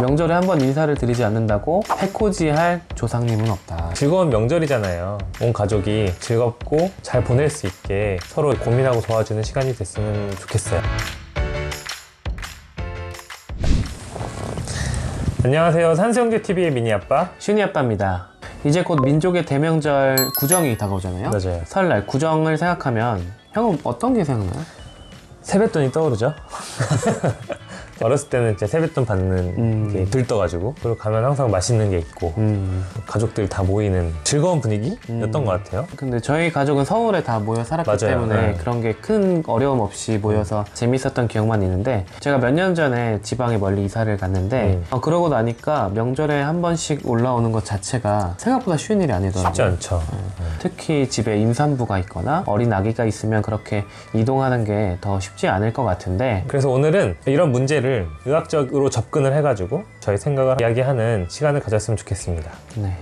명절에 한 번 인사를 드리지 않는다고 해코지할 조상님은 없다. 즐거운 명절이잖아요. 온 가족이 즐겁고 잘 보낼 수 있게 서로 고민하고 도와주는 시간이 됐으면 좋겠어요. 안녕하세요. 산수영재TV의 미니아빠 슈니아빠입니다. 이제 곧 민족의 대명절 구정이 다가오잖아요. 맞아요. 설날 구정을 생각하면 형은 어떤 게 생각나요? 세뱃돈이 떠오르죠? 어렸을 때는 이제 세뱃돈 받는 게 들떠가지고 그리고 가면 항상 맛있는 게 있고 가족들이 다 모이는 즐거운 분위기였던 것 같아요. 근데 저희 가족은 서울에 다 모여 살았기 맞아요. 때문에 네. 그런 게 큰 어려움 없이 모여서 재밌었던 기억만 있는데, 제가 몇 년 전에 지방에 멀리 이사를 갔는데 그러고 나니까 명절에 한 번씩 올라오는 것 자체가 생각보다 쉬운 일이 아니더라고요. 쉽지 않죠. 특히 집에 임산부가 있거나 어린 아기가 있으면 그렇게 이동하는 게 더 쉽지 않을 것 같은데, 그래서 오늘은 이런 문제를 의학적으로 접근을 해가지고 저희 생각을 이야기하는 시간을 가졌으면 좋겠습니다. 네.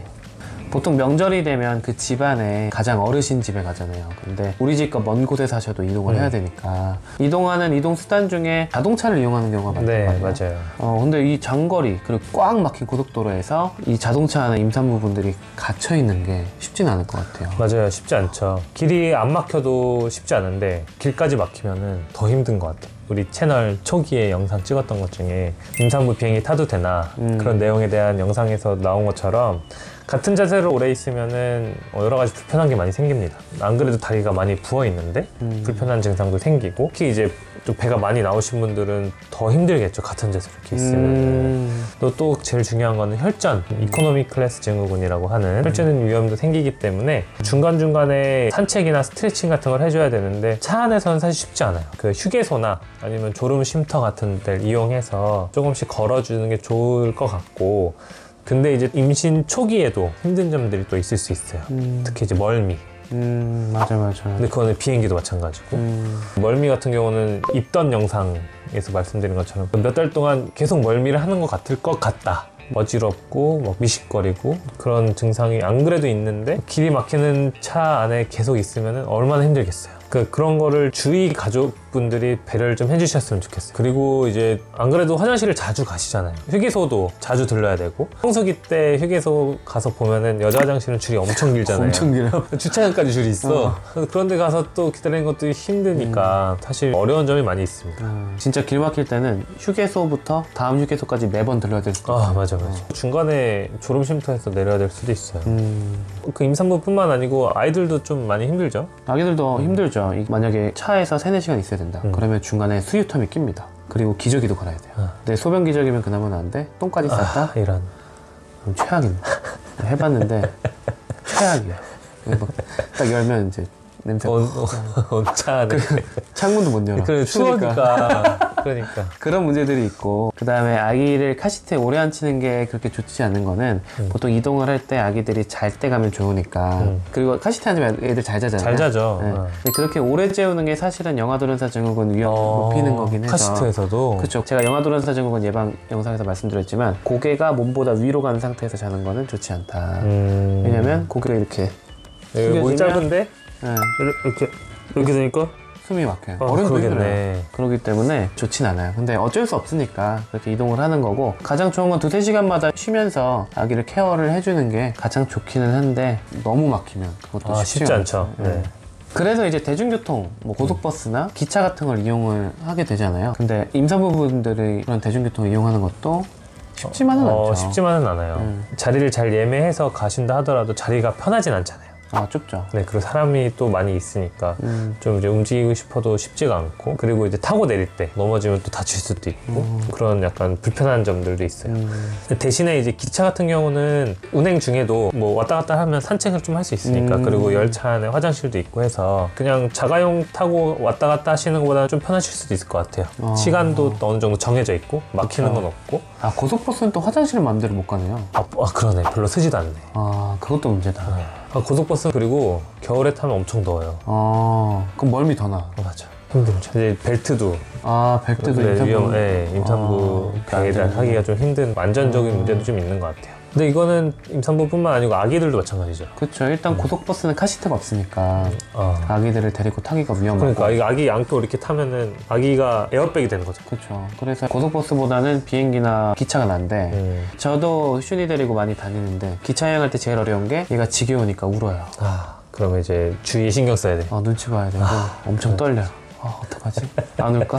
보통 명절이 되면 그 집안에 가장 어르신 집에 가잖아요. 근데 우리 집과 먼 곳에 사셔도 이동을 해야 되니까 이동하는 이동 수단 중에 자동차를 이용하는 경우가 많단 네, 말이에요. 맞아요. 근데 이 장거리 그리고 꽉 막힌 고속도로에서 이 자동차 안에 임산부분들이 갇혀 있는 게 쉽진 않을 것 같아요. 맞아요. 쉽지 않죠. 길이 안 막혀도 쉽지 않은데 길까지 막히면은 더 힘든 것 같아요. 우리 채널 초기에 영상 찍었던 것 중에 임산부 비행기 타도 되나 그런 내용에 대한 영상에서 나온 것처럼 같은 자세로 오래 있으면은 여러 가지 불편한 게 많이 생깁니다. 안 그래도 다리가 많이 부어 있는데 불편한 증상도 생기고, 특히 이제 좀 배가 많이 나오신 분들은 더 힘들겠죠. 같은 자세로 이렇게 있으면. 또 제일 중요한 거는 혈전, 이코노미 클래스 증후군이라고 하는 혈전 위험도 생기기 때문에 중간중간에 산책이나 스트레칭 같은 걸 해줘야 되는데 차 안에서는 사실 쉽지 않아요. 그 휴게소나 아니면 졸음 쉼터 같은 데를 이용해서 조금씩 걸어주는 게 좋을 것 같고, 근데 이제 임신 초기에도 힘든 점들이 또 있을 수 있어요. 특히 이제 멀미. 맞아. 근데 그거는 비행기도 마찬가지고. 멀미 같은 경우는 입던 영상에서 말씀드린 것처럼 몇 달 동안 계속 멀미를 하는 것 같을 것 같다. 어지럽고 막 미식거리고 그런 증상이 안 그래도 있는데 길이 막히는 차 안에 계속 있으면 얼마나 힘들겠어요. 그런 거를 주위 가족분들이 배려를 좀 해주셨으면 좋겠어요. 그리고 이제 안 그래도 화장실을 자주 가시잖아요. 휴게소도 자주 들러야 되고, 성수기 때 휴게소 가서 보면은 여자 화장실은 줄이 엄청 길잖아요. 엄청 길어요. 주차장까지 줄이 있어. 그런데 가서 또 기다리는 것도 힘드니까 사실 어려운 점이 많이 있습니다. 진짜 길 막힐 때는 휴게소부터 다음 휴게소까지 매번 들러야 될 수도 있어요. 맞아. 중간에 졸음 쉼터에서 내려야 될 수도 있어요. 그 임산부뿐만 아니고 아이들도 좀 많이 힘들죠. 아기들도 힘들죠. 만약에 차에서 3-4시간 있어야 된다. 그러면 중간에 수유텀이 낍니다. 그리고 기저귀도 갈아야 돼요. 근데 소변 기저귀면 그나마는 안 돼? 똥까지 쌌다? 이런. 그럼 최악입니다. 해봤는데 최악이야. 딱 열면 이제 냄새가 차 안에. 창문도 못 열어. 그래, 추우니까. 그러니까. 그런 문제들이 있고, 그 다음에 아기를 카시트에 오래 앉히는 게 그렇게 좋지 않는 거는 보통 이동을 할 때 아기들이 잘 때 가면 좋으니까. 그리고 카시트에 앉으면 애들 잘 자잖아요. 잘 자죠. 네. 근데 그렇게 오래 재우는 게 사실은 영아돌연사 증후군 위험 높이는 거긴 해서. 카시트에서도? 그렇죠. 제가 영아돌연사 증후군 예방 영상에서 말씀드렸지만 고개가 몸보다 위로 간 상태에서 자는 거는 좋지 않다. 왜냐면 고개가 이렇게 목이 짧은데? 네. 이렇게 되니까? 숨이 막혀요. 어른도 힘들어요. 그렇기 때문에 좋진 않아요. 근데 어쩔 수 없으니까 그렇게 이동을 하는 거고, 가장 좋은 건 2-3시간마다 쉬면서 아기를 케어를 해주는 게 가장 좋기는 한데, 너무 막히면 그것도 쉽지 않죠. 네. 그래서 이제 대중교통, 고속버스나 기차 같은 걸 이용을 하게 되잖아요. 근데 임산부분들이 그런 대중교통을 이용하는 것도 쉽지만은 않죠. 쉽지만은 않아요. 자리를 잘 예매해서 가신다 하더라도 자리가 편하진 않잖아요. 좁죠. 네, 그리고 사람이 또 많이 있으니까 좀 이제 움직이고 싶어도 쉽지가 않고, 그리고 이제 타고 내릴 때 넘어지면 또 다칠 수도 있고 그런 약간 불편한 점들도 있어요. 대신에 이제 기차 같은 경우는 운행 중에도 뭐 왔다 갔다 하면 산책을 좀 할 수 있으니까, 그리고 열차 안에 화장실도 있고 해서 그냥 자가용 타고 왔다 갔다 하시는 것보다는 좀 편하실 수도 있을 것 같아요. 시간도 또 어느 정도 정해져 있고 막히는 건 없고. 고속버스는 또 화장실을 마음대로 못 가네요. 그러네. 별로 쓰지도 않네. 그것도 문제다. 고속버스 그리고 겨울에 타면 엄청 더워요. 그럼 멀미 더 나. 맞아. 힘들죠. 이제 벨트도 벨트도 임산부 병에 대한 하기가 좀 힘든 완전적인 문제도 좀 있는 것 같아요. 근데 이거는 임산부뿐만 아니고 아기들도 마찬가지죠. 그렇죠. 일단 고속버스는 카시트가 없으니까 아기들을 데리고 타기가 위험하고. 그러니까 아기 안고 이렇게 타면은 아기가 에어백이 되는 거죠. 그렇죠. 그래서 고속버스보다는 비행기나 기차가 난데 저도 슌이 데리고 많이 다니는데 기차 여행할 때 제일 어려운 게 얘가 지겨우니까 울어요. 그러면 이제 주의에 신경 써야 돼. 눈치 봐야 되고 엄청 떨려. 어떡하지? 안 울까?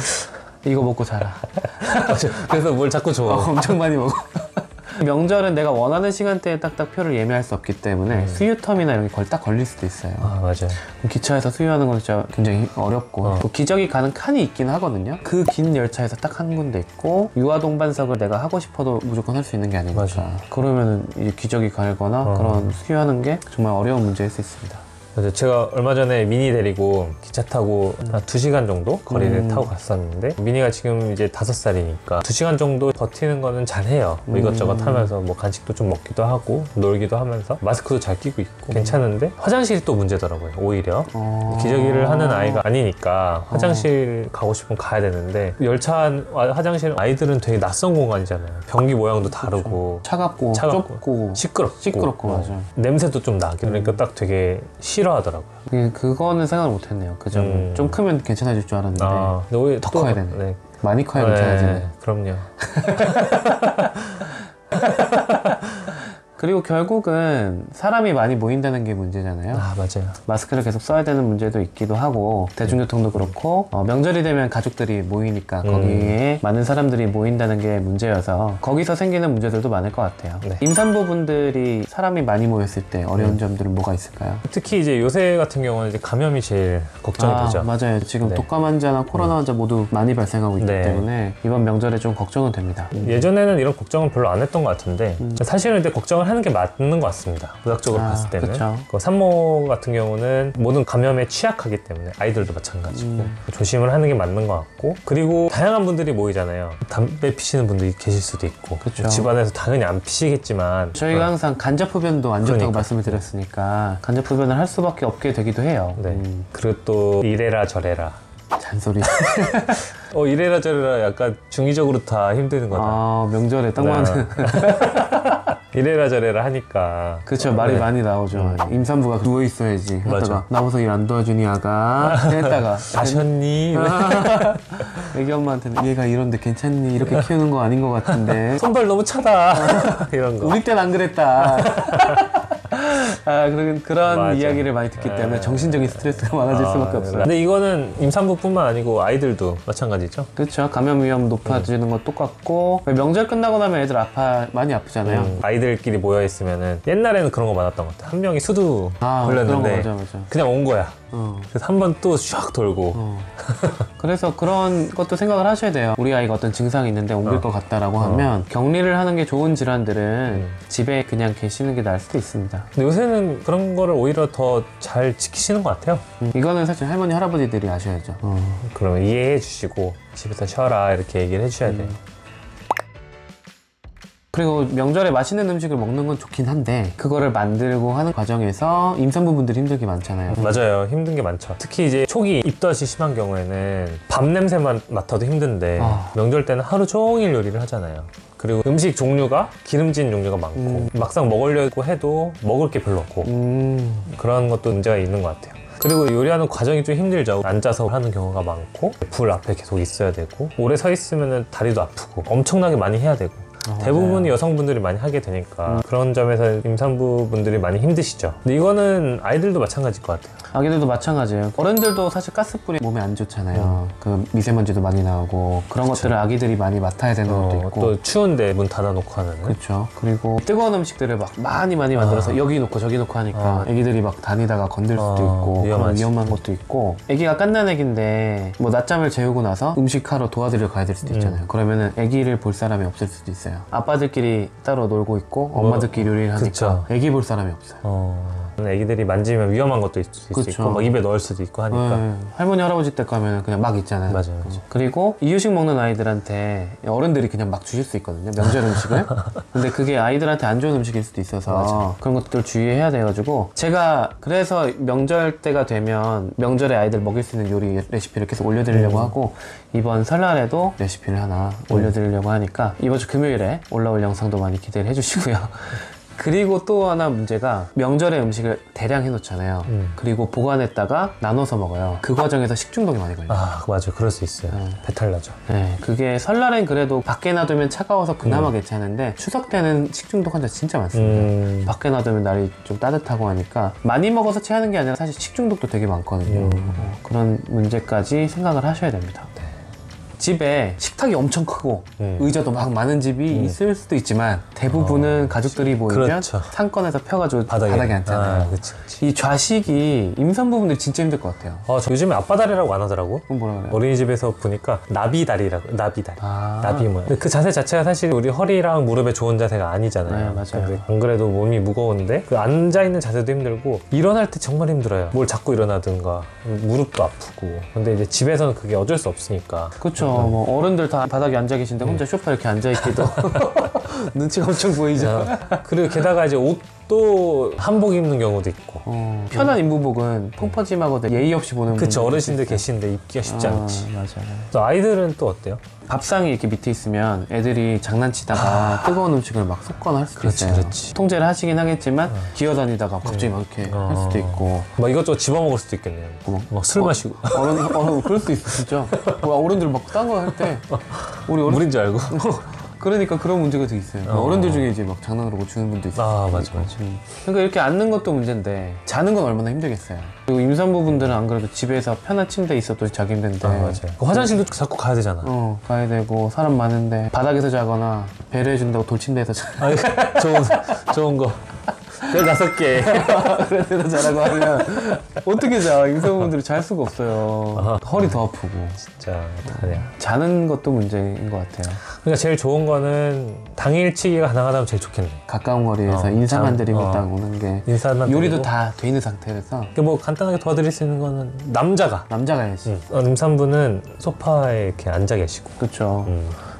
이거 먹고 자라. 그래서 뭘 자꾸 줘. 엄청 많이 먹어. 명절은 내가 원하는 시간대에 딱딱 표를 예매할 수 없기 때문에 수유텀이나 이런 게 딱 걸릴 수도 있어요. 맞아요. 기차에서 수유하는 건 진짜 굉장히 어렵고 또 기저귀 가는 칸이 있긴 하거든요. 그 긴 열차에서 딱 한 군데 있고 유아 동반석을 내가 하고 싶어도 무조건 할 수 있는 게 아니니까. 맞아. 그러면은 이제 기저귀 갈거나 그런 수유하는 게 정말 어려운 문제일 수 있습니다. 맞아요. 제가 얼마 전에 미니 데리고 기차 타고 한 2시간 정도 거리를 타고 갔었는데 미니가 지금 이제 5살이니까 2시간 정도 버티는 거는 잘해요. 뭐 이것저것 하면서 뭐 간식도 좀 먹기도 하고 놀기도 하면서 마스크도 잘 끼고 있고 괜찮은데 화장실이 또 문제더라고요. 오히려 기저귀를 하는 아이가 아니니까 화장실 가고 싶으면 가야 되는데 열차 화장실 아이들은 되게 낯선 공간이잖아요. 변기 모양도 다르고 차갑고 좁고 시끄럽고 맞아. 냄새도 좀 나게 그러니까 딱 되게 싫어하더라고요. 그거는 생각을 못했네요. 그 점은 좀 크면 괜찮아질 줄 알았는데 근데 오히려 더 커야 되네. 네. 많이 커야 괜찮아지네. 그럼요. 그리고 결국은 사람이 많이 모인다는 게 문제잖아요. 맞아요. 마스크를 계속 써야 되는 문제도 있기도 하고 대중교통도 그렇고 명절이 되면 가족들이 모이니까 거기에 많은 사람들이 모인다는 게 문제여서 거기서 생기는 문제들도 많을 것 같아요. 네. 임산부분들이 사람이 많이 모였을 때 어려운 점들은 뭐가 있을까요? 특히 이제 요새 같은 경우는 이제 감염이 제일 걱정이 되죠. 맞아요. 지금 독감 환자나 코로나 환자 모두 많이 발생하고 있기 때문에 이번 명절에 좀 걱정은 됩니다. 예전에는 이런 걱정은 별로 안 했던 것 같은데 사실은 이제 걱정을 하는 게 맞는 것 같습니다. 의학적으로 봤을 때는. 그 산모 같은 경우는 모든 감염에 취약하기 때문에 아이들도 마찬가지고 조심을 하는 게 맞는 것 같고 그리고 다양한 분들이 모이잖아요. 담배 피시는 분들이 계실 수도 있고 집안에서 당연히 안 피시겠지만 저희가 항상 간접흡연도 안 좋다고 말씀을 드렸으니까 간접흡연을 할 수밖에 없게 되기도 해요. 그리고 또 이래라 저래라 잔소리. 이래라 저래라 약간 중의적으로 다 힘드는 거다. 명절에 딱 맞는. 이래라 저래라 하니까. 그렇죠. 말이 많이 나오죠. 임산부가 누워있어야지. 하다가 나와서 일 안 도와주니 아가. 했다가. 아셨니? 애기 엄마한테는 얘가 이런데 괜찮니? 이렇게 키우는 거 아닌 것 같은데. 손발 너무 차다. 이런 거. 우리 땐 안 그랬다. 그런 이야기를 많이 듣기 때문에 정신적인 스트레스가 많아질 수밖에 없어요. 근데 이거는 임산부뿐만 아니고 아이들도 마찬가지죠? 그렇죠. 감염 위험 높아지는 거 똑같고 명절 끝나고 나면 애들 많이 아프잖아요. 아이들끼리 모여있으면은 옛날에는 그런 거 많았던 것 같아. 한 명이 수두 걸렸는데 그런 거 맞아. 그냥 온 거야. 그래서 한 번 또 샥 돌고 그래서 그런 것도 생각을 하셔야 돼요. 우리 아이가 어떤 증상이 있는데 옮길 것 같다라고 하면 격리를 하는 게 좋은 질환들은 집에 그냥 계시는 게 나을 수도 있습니다. 근데 요새는 그런 거를 오히려 더 잘 지키시는 것 같아요. 이거는 사실 할머니 할아버지들이 아셔야죠. 그러면 이해해 주시고 집에서 쉬어라 이렇게 얘기를 해주셔야 돼요. 그리고 명절에 맛있는 음식을 먹는 건 좋긴 한데 그거를 만들고 하는 과정에서 임산부분들이 힘든 게 많잖아요. 맞아요. 힘든 게 많죠. 특히 이제 초기 입덧이 심한 경우에는 밥 냄새만 맡아도 힘든데 명절 때는 하루 종일 요리를 하잖아요. 그리고 음식 종류가 기름진 종류가 많고 막상 먹으려고 해도 먹을 게 별로 없고 그런 것도 문제가 있는 것 같아요. 그리고 요리하는 과정이 좀 힘들죠. 앉아서 하는 경우가 많고 불 앞에 계속 있어야 되고 오래 서 있으면 다리도 아프고 엄청나게 많이 해야 되고 대부분이 여성분들이 많이 하게 되니까 그런 점에서 임산부분들이 많이 힘드시죠. 근데 이거는 아이들도 마찬가지일 것 같아요. 아기들도 마찬가지예요. 어른들도 사실 가스불이 몸에 안 좋잖아요. 그 미세먼지도 많이 나오고 그런 것들을 아기들이 많이 맡아야 되는 것도 있고 또 추운데 문 닫아놓고 하는 그렇죠. 그리고 뜨거운 음식들을 막 많이 만들어서 여기 놓고 저기 놓고 하니까 애기들이 막 다니다가 건들 수도 있고 위험한 것도 있고 애기가 갓난 애기인데 뭐 낮잠을 재우고 나서 음식하러 도와드리러 가야 될 수도 있잖아요. 그러면은 애기를 볼 사람이 없을 수도 있어요. 아빠들끼리 따로 놀고 있고 엄마들끼리 요리를 하니까 애기 볼 사람이 없어요. 애기들이 만지면 위험한 것도 있을 수 그쵸. 있고 막 입에 넣을 수도 있고 하니까. 네. 할머니 할아버지 댁 가면 그냥 막 있잖아요. 맞아요, 맞아요. 그리고 이유식 먹는 아이들한테 어른들이 그냥 막 주실 수 있거든요, 명절 음식을. 근데 그게 아이들한테 안 좋은 음식일 수도 있어서 맞아요. 그런 것들 주의해야 돼가지고, 제가 그래서 명절 때가 되면 명절에 아이들 먹일 수 있는 요리 레시피를 계속 올려드리려고 하고, 이번 설날에도 레시피를 하나 올려드리려고 하니까 이번 주 금요일에 올라올 영상도 많이 기대를 해주시고요. 그리고 또 하나 문제가, 명절에 음식을 대량 해놓잖아요. 그리고 보관했다가 나눠서 먹어요. 그 과정에서 식중독이 많이 걸려요. 아, 맞아요. 그럴 수 있어요. 배탈 나죠. 네, 그게 설날엔 그래도 밖에 놔두면 차가워서 그나마 괜찮은데, 추석 때는 식중독 환자 진짜 많습니다. 밖에 놔두면 날이 좀 따뜻하고 하니까 많이 먹어서 체하는 게 아니라 사실 식중독도 되게 많거든요. 그런 문제까지 생각을 하셔야 됩니다. 집에 식탁이 엄청 크고 의자도 막 많은 집이 있을 수도 있지만, 대부분은 가족들이 모이면 그렇죠. 상권에서 펴가지고 바닥에 앉잖아요. 그치, 그치. 이 좌식이 임산부분들이 진짜 힘들 것 같아요. 저 요즘에 아빠다리라고 안 하더라고. 그럼 뭐라 그래요? 어린이집에서 보니까 나비다리라고. 나비다리. 아. 나비 모양. 근데 그 자세 자체가 사실 우리 허리랑 무릎에 좋은 자세가 아니잖아요. 네, 맞아요. 근데 안 그래도 몸이 무거운데 그 앉아있는 자세도 힘들고 일어날 때 정말 힘들어요. 뭘 잡고 일어나든가 무릎도 아프고. 근데 이제 집에서는 그게 어쩔 수 없으니까. 그렇죠. 뭐 어른들 다 바닥에 앉아 계신데 혼자 소파에 이렇게 앉아 있기도 눈치가 엄청 보이죠. 그리고 게다가 이제 옷도 한복 입는 경우도 있고. 편한 인부복은 펑퍼짐하고 예의 없이 보는 그쵸. 분들 어르신들 있어요. 계신데 입기가 쉽지 않지. 맞아요. 또 아이들은 또 어때요? 밥상이 이렇게 밑에 있으면 애들이 장난치다가 뜨거운 음식을 막 쏟거나 할 수도 그렇지, 있어요. 그렇지. 통제를 하시긴 하겠지만 기어다니다가 갑자기 막 이렇게 할 수도 있고. 막 이것저것 집어먹을 수도 있겠네요. 막 술 마시고. 어른 그럴 수도 있어 진짜. 어른들 막 딴 거 할 때 우리 어른 물인 줄 알고. 그러니까 그런 문제가 되게 있어요. 어른들 중에 이제 막 장난으로 주는 분도 있어요. 아, 맞아. 그러니까 이렇게 앉는 것도 문제인데, 자는 건 얼마나 힘들겠어요. 그리고 임산부분들은 안 그래도 집에서 편한 침대에 있어도 자기 힘든데. 맞아요. 화장실도 자꾸 가야 되잖아. 가야 되고, 사람 많은데 바닥에서 자거나 배려해준다고 돌침대에서 자. 아니, 좋은 거. 15개. 그런 데서 자라고 하면 어떻게 자? 임산부분들이 잘 수가 없어요. 허리 더 아프고. 진짜 어떡하냐. 자는 것도 문제인 것 같아요. 그러니까 제일 좋은 거는 당일치기가 가능하다면 제일 좋겠네. 가까운 거리에서 인사만 드리고 딱 오는 게. 인사만 요리도 드리고. 다 돼 있는 상태에서 뭐 간단하게 도와드릴 수 있는 거는 남자가. 해야지. 임산부는 소파에 이렇게 앉아 계시고. 그렇죠.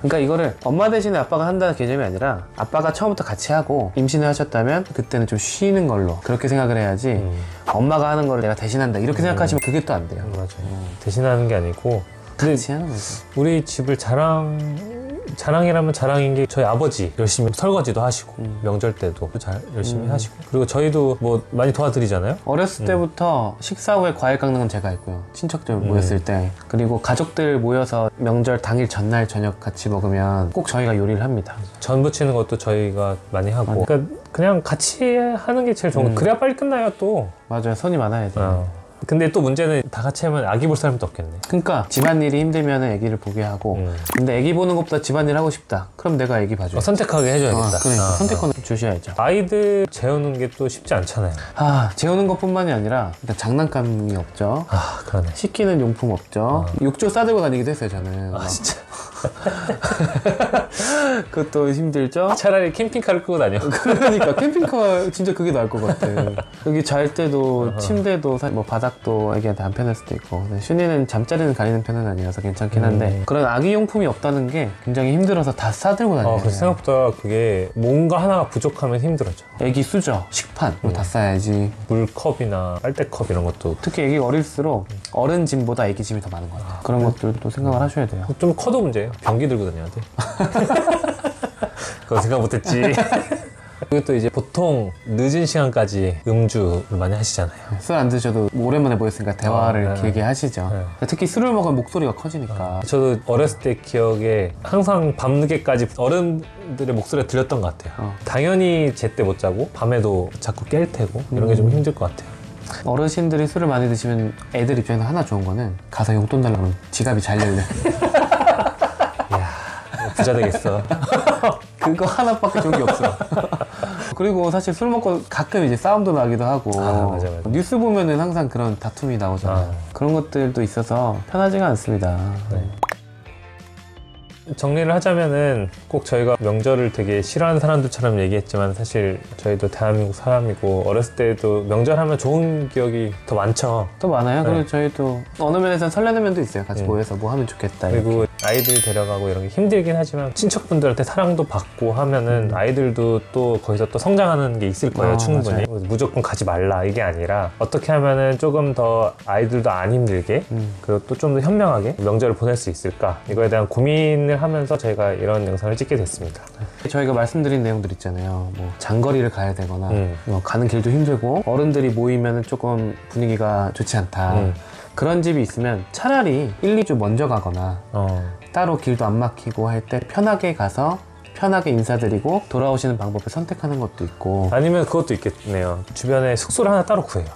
그러니까 이거를 엄마 대신에 아빠가 한다는 개념이 아니라, 아빠가 처음부터 같이 하고 임신을 하셨다면 그때는 좀 쉬는 걸로 그렇게 생각을 해야지, 엄마가 하는 거를 내가 대신한다 이렇게 생각하시면 그게 또 안 돼요. 맞아요. 대신하는 게 아니고. 근데 같이 하는 거지. 우리 집을 자랑이라면 자랑인 게, 저희 아버지 열심히 설거지도 하시고 명절 때도 열심히 하시고, 그리고 저희도 뭐 많이 도와드리잖아요. 어렸을 때부터 식사 후에 과일 깎는 건 제가 했고요. 친척들 모였을 때. 그리고 가족들 모여서 명절 당일 전날 저녁 같이 먹으면 꼭 저희가 요리를 합니다. 전 부치는 것도 저희가 많이 하고. 그러니까 그냥 같이 하는 게 제일 좋은 거. 그래야 빨리 끝나요 또. 맞아요. 손이 많아야 돼요. 근데 또 문제는 다 같이 하면 아기 볼 사람도 없겠네. 그러니까 집안일이 힘들면 아기를 보게 하고, 근데 아기 보는 것보다 집안일 하고 싶다, 그럼 내가 아기 봐줘요. 선택하게 해줘야겠다. 그러니까 선택권을 주셔야죠. 아이들 재우는 게 또 쉽지 않잖아요. 재우는 것뿐만이 아니라 일단 장난감이 없죠. 그러네. 씻기는 용품 없죠. 욕조 싸들고 다니기도 했어요, 저는. 진짜. 그것도 힘들죠. 차라리 캠핑카를 끄고 다녀. 그러니까 캠핑카 진짜 그게 나을 것 같아. 여기 잘 때도 침대도 뭐 바닥도 애기한테 안 편할 수도 있고. 슈니는 잠자리는 가리는 편은 아니라서 괜찮긴 한데, 그런 아기용품이 없다는 게 굉장히 힘들어서 다 싸들고 다녀요. 그래서 생각보다 그게 뭔가 하나가 부족하면 힘들어져. 애기 수저, 식판 이거 다 싸야지. 물컵이나 빨대컵 이런 것도. 특히 애기가 어릴수록 어른 짐보다 애기 짐이 더 많은 것 같아요. 그런 것들도 생각을 하셔야 돼요. 좀 커도 문제예요. 변기 들고 다녀야 돼. 그거 생각 못했지. 그리고 또 이제 보통 늦은 시간까지 음주를 많이 하시잖아요. 술 안 드셔도 오랜만에 모였으니까 대화를 네. 길게 하시죠. 특히 술을 먹으면 목소리가 커지니까. 저도 어렸을 때 기억에 항상 밤늦게까지 어른들의 목소리가 들렸던 것 같아요. 당연히 제때 못 자고 밤에도 자꾸 깰 테고 이런 게 좀 힘들 것 같아요. 어르신들이 술을 많이 드시면 애들 입장에서 하나 좋은 거는, 가서 용돈 달라고 하면 지갑이 잘 열려요. 이야, 부자 되겠어. 그거 하나밖에 좋은 게 없어. 그리고 사실 술 먹고 가끔 이제 싸움도 나기도 하고. 맞아. 뉴스 보면은 항상 그런 다툼이 나오잖아요. 그런 것들도 있어서 편하지가 않습니다. 네. 정리를 하자면은 꼭 저희가 명절을 되게 싫어하는 사람들처럼 얘기했지만 사실 저희도 대한민국 사람이고 어렸을 때도 명절 하면 좋은 기억이 더 많죠. 또 많아요. 네. 그리고 저희도 어느 면에서는 설레는 면도 있어요. 같이 모여서 뭐 하면 좋겠다. 그리고 아이들 데려가고 이런 게 힘들긴 하지만 친척분들한테 사랑도 받고 하면은 아이들도 또 거기서 또 성장하는 게 있을 거예요. 충분히. 무조건 가지 말라 이게 아니라 어떻게 하면은 조금 더 아이들도 안 힘들게 그리고 또 좀 더 현명하게 명절을 보낼 수 있을까 이거에 대한 고민을 하면서 저희가 이런 영상을 찍게 됐습니다. 저희가 말씀드린 내용들 있잖아요. 뭐 장거리를 가야 되거나 뭐 가는 길도 힘들고 어른들이 모이면 조금 분위기가 좋지 않다. 그런 집이 있으면 차라리 1, 2주 먼저 가거나 따로 길도 안 막히고 할 때 편하게 가서 편하게 인사드리고 돌아오시는 방법을 선택하는 것도 있고 아니면 그것도 있겠네요. 주변에 숙소를 하나 따로 구해요.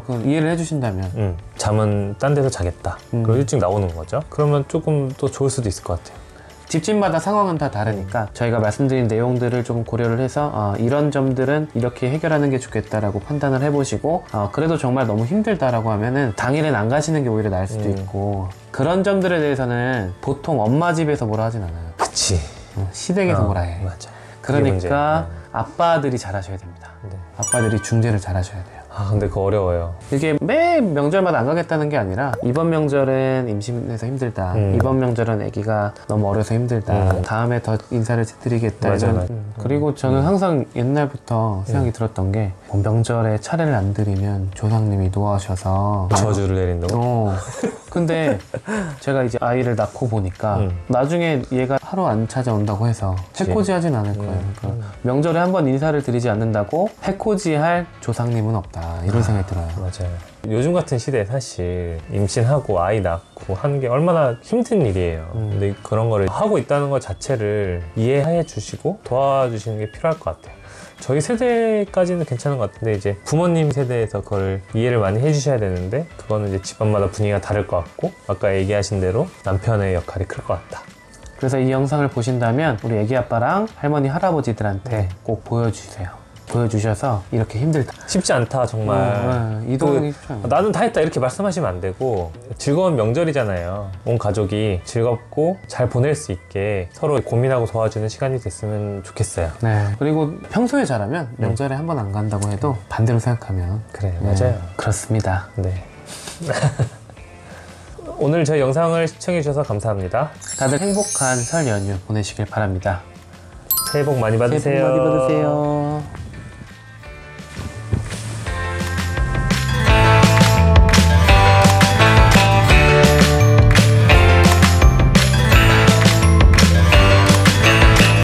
그 이해를 해주신다면 잠은 딴 데서 자겠다. 그리고 일찍 나오는 거죠. 그러면 조금 또 좋을 수도 있을 것 같아요. 집집마다 상황은 다 다르니까 저희가 말씀드린 내용들을 조금 고려를 해서 이런 점들은 이렇게 해결하는 게 좋겠다라고 판단을 해보시고 그래도 정말 너무 힘들다라고 하면은 당일엔 안 가시는 게 오히려 나을 수도 있고 그런 점들에 대해서는 보통 엄마 집에서 뭐라 하진 않아요. 그치. 시댁에서 뭐라 해. 맞아. 그러니까 아빠들이 잘하셔야 됩니다. 네. 아빠들이 중재를 잘하셔야 돼요. 근데 그거 어려워요. 이게 매 명절마다 안 가겠다는 게 아니라 이번 명절은 임신해서 힘들다. 이번 명절은 아기가 너무 어려서 힘들다. 다음에 더 인사를 드리겠다. 맞아요. 그리고 저는 항상 옛날부터 생각이 들었던 게 명절에 차례를 안 드리면 조상님이 노하셔서 저주를 내린다고? 근데 제가 이제 아이를 낳고 보니까 나중에 얘가 하루 안 찾아온다고 해서 해코지 하진 않을 거예요. 그러니까 명절에 한 번 인사를 드리지 않는다고 해코지 할 조상님은 없다. 이런 생각이 들어요. 맞아요. 요즘 같은 시대에 사실 임신하고 아이 낳고 하는 게 얼마나 힘든 일이에요. 근데 그런 거를 하고 있다는 것 자체를 이해해 주시고 도와주시는 게 필요할 것 같아요. 저희 세대까지는 괜찮은 것 같은데 이제 부모님 세대에서 그걸 이해를 많이 해주셔야 되는데 그거는 이제 집안마다 분위기가 다를 것 같고 아까 얘기하신 대로 남편의 역할이 클 것 같다. 그래서 이 영상을 보신다면 우리 애기 아빠랑 할머니 할아버지들한테 꼭 보여주세요. 보여주셔서 이렇게 힘들다. 쉽지 않다 정말. 이동이 쉽지 않아요. 나는 다 했다 이렇게 말씀하시면 안 되고 즐거운 명절이잖아요. 온 가족이 즐겁고 잘 보낼 수 있게 서로 고민하고 도와주는 시간이 됐으면 좋겠어요. 네. 그리고 평소에 잘하면 명절에 한 번 안 간다고 해도 반대로 생각하면 그래 맞아요. 그렇습니다. 네. 오늘 저희 영상을 시청해 주셔서 감사합니다. 다들 행복한 설 연휴 보내시길 바랍니다. 새해 복 많이 받으세요. 새해 복 많이 받으세요.